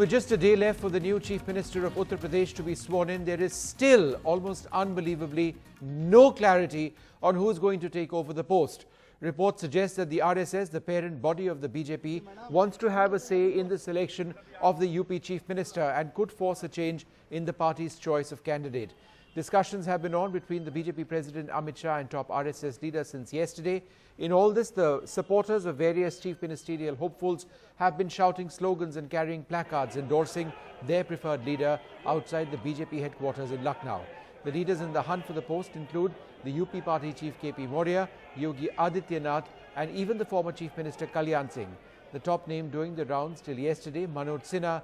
with just a day left for the new Chief Minister of Uttar Pradesh to be sworn in, there is still, almost unbelievably, no clarity on who is going to take over the post. Reports suggest that the RSS, the parent body of the BJP, wants to have a say in the selection of the UP Chief Minister and could force a change in the party's choice of candidate. Discussions have been on between the BJP President Amit Shah and top RSS leaders since yesterday. In all this, the supporters of various chief ministerial hopefuls have been shouting slogans and carrying placards endorsing their preferred leader outside the BJP headquarters in Lucknow. The leaders in the hunt for the post include the UP party chief KP Maurya, Yogi Adityanath and even the former Chief Minister Kalyan Singh. The top name doing the rounds till yesterday, Manoj Sinha,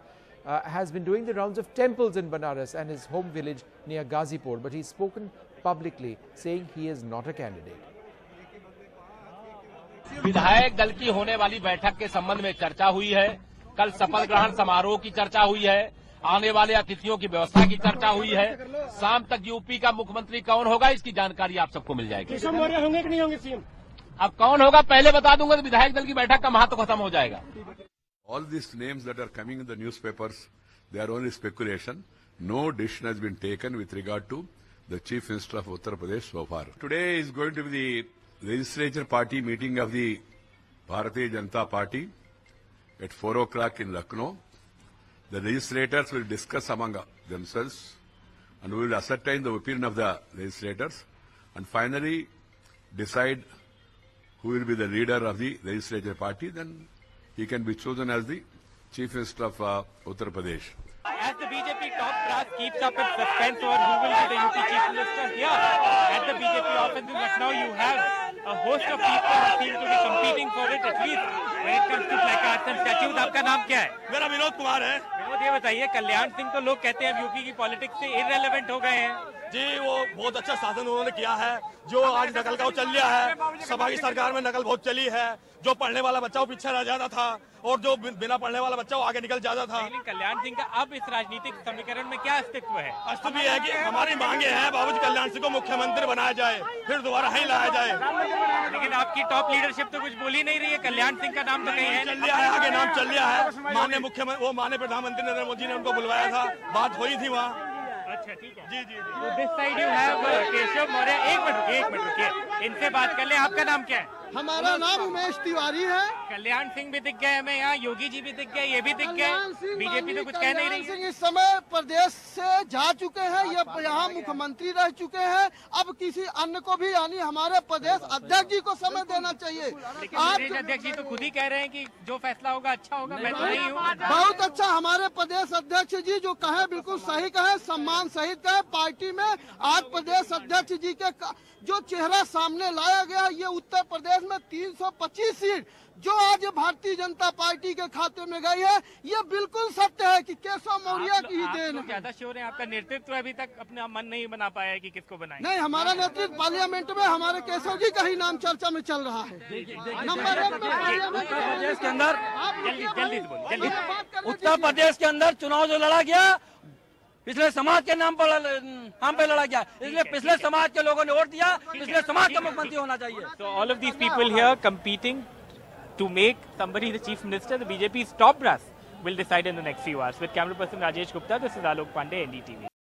has been doing the rounds of temples in Banaras and his home village near Ghazipur, but he's spoken publicly saying he is not a candidate. विधायक दल की होने वाली बैठक के संबंध में चर्चा हुई है। कल शपथ ग्रहण समारोह की चर्चा हुई है। आने वाले अतिथियों की व्यवस्था की चर्चा हुई है। शाम तक यूपी का मुख्यमंत्री कौन होगा इसकी जानकारी आप सबको मिल जाएगी। केशव मौर्य होंगे कि नहीं होंगे सीएम? अब कौन होगा पहले बता दूंगा तो विधायक दल की बैठक का महत्व खत्म हो जाएगा। All these names that are coming in the newspapers, they are only speculation. No decision has been taken with regard to the Chief Minister of Uttar Pradesh so far. Today is going to be the legislature party meeting of the Bharatiya Janata Party at 4 o'clock in Lucknow. The legislators will discuss among themselves and we will ascertain the opinion of the legislators and finally decide who will be the leader of the legislature party. Then he can be chosen as the Chief Minister of Uttar Pradesh. As the BJP top brass keeps up its suspense over who will be the UP Chief Minister here at the BJP office in Lucknow, you have a host of people who seem to be competing for it, at least when it comes to placards and statues. आपका नाम क्या है? मेरा विनोद कुमार है। विनोद, ये बताइए, कल्याण सिंह तो लोग कहते हैं यूपी की पॉलिटिक्स से इररिलेवेंट हो गए हैं। जी, वो बहुत अच्छा शासन उन्होंने किया है। जो आज नकल का चल रहा है, सभा की सरकार में नकल बहुत चली है। जो पढ़ने वाला बच्चा वो पीछे रह जाता था और जो बिना पढ़ने वाला बच्चा वो आगे निकल जाता था। लेकिन कल्याण सिंह का अब इस राजनीतिक समीकरण में क्या अस्तित्व है? अस्तित्व ये है कि हमारी मांगे हैं बाबूजी कल्याण सिंह को मुख्यमंत्री बनाया जाए, फिर दोबारा ही लाया जाए। लेकिन आपकी टॉप लीडरशिप तो कुछ बोल ही नहीं रही है। कल्याण सिंह का नाम तो कहीं है, चल रहा है, आगे नाम चल रहा है। माननीय मुख्यमंत्री, वो माननीय प्रधानमंत्री नरेंद्र मोदी ने उनको बुलवाया था, बात हुई थी वहाँ। अच्छा, ठीक है। जी जी। तो this side you have Keshav Maurya. एक मिनट रुकिए, इनसे बात कर लें। आपका नाम क्या है? हमारा नाम उमेश तिवारी है। कल्याण सिंह भी दिख गए हमें यहाँ, योगी जी भी दिख गए, ये भी दिख गए। बीजेपी तो कुछ कह नहीं रही। सिंह इस समय प्रदेश से जा चुके हैं, ये यहाँ मुख्यमंत्री रह चुके हैं। अब किसी अन्य को भी, यानी हमारे प्रदेश अध्यक्ष जी को समय देना चाहिए। प्रदेश अध्यक्ष जी तो खुद ही कह रहे हैं कि जो फैसला होगा अच्छा होगा। मैं तो नहीं हूँ। बहुत अच्छा, हमारे प्रदेश अध्यक्ष जी जो कहे बिल्कुल सही कहे, सम्मान सहित कहे। पार्टी में आज प्रदेश अध्यक्ष जी के जो चेहरा सामने लाया गया, ये उत्तर प्रदेश में 325 सीट जो आज भारतीय जनता पार्टी के खाते में गई है, ये बिल्कुल सत्य है कि केशव मौर्य की ही देन है। ज्यादा श्योर है? आपका नेतृत्व अभी तक अपना मन नहीं बना पाया है कि किसको बनाए? नहीं, हमारा नेतृत्व पार्लियामेंट में हमारे केशव जी का ही नाम चर्चा में चल रहा है। नंबर 1 उत्तर प्रदेश के अंदर जल्दी उत्तर प्रदेश के अंदर चुनाव जो लड़ा गया पिछले समाज के नाम पर हम पे लड़ा गया, इसलिए पिछले समाज के लोगों ने वोट दिया। पिछले समाज का मुख्यमंत्री होना चाहिए। So all of these people here competing to make somebody the chief minister, the BJP's top brass will decide in the next few hours. With camera person Rajesh Gupta, this is Alok Pandey, NDTV.